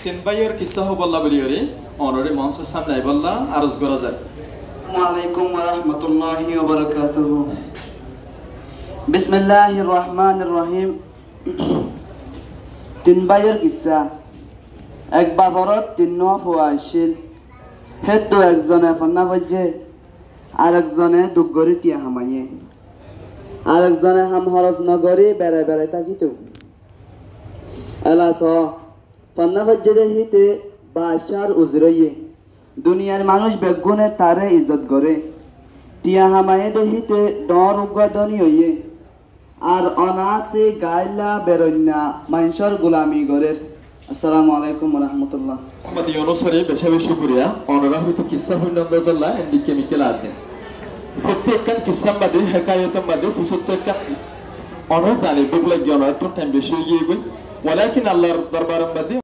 তিন ভাইয়ের কিসা বল্লা বলিয়রি অনরে মঞ্চের সামনে বল্লা আরজ করা যায়। ওয়ালাইকুম ওয়া রাহমাতুল্লাহি ওয়া বারাকাতুহু। বিসমিল্লাহির রহমানির রহিম। তিন ভাইয়ের কিসা। এক বাবরত তিন ফুয়া আছিল। হেতু একজনে ফন্না বজে, আরেকজনে দুগরি টিয়া হামাইয়ে, আরেকজনে হাম হরজ নগরী বেড়ে বেড়ে থাকিত। এলাস ফন্না বজে দেখিতে বাসার উজরইয়ে, দুনিয়ার মানুষ বেগুনে তারে ইজ্জত করে। টিয়া হামায়ে দেখিতে ডর উগাদনি হইয়ে, আর অনাসে গাইলা বেরন্যা মানুষের গোলামি করে। আসসালামু আলাইকুম ওয়া রাহমাতুল্লাহ। মোহাম্মদ ইউনুসরে বেশি বেশি করিয়া অনরা হয়তো কিসা হইনন্দল্লাহ এন্ডিকে মিকেল আদেন প্রত্যেকখান কিসাম বাদে হেকায়তম বাদে প্রত্যেকখান অনরা জানে বেগুলা জ্ঞান তো টাইম বেশি হয়ে গিয়ে ওয়ালাকিন আল্লাহর দরবারম বাদে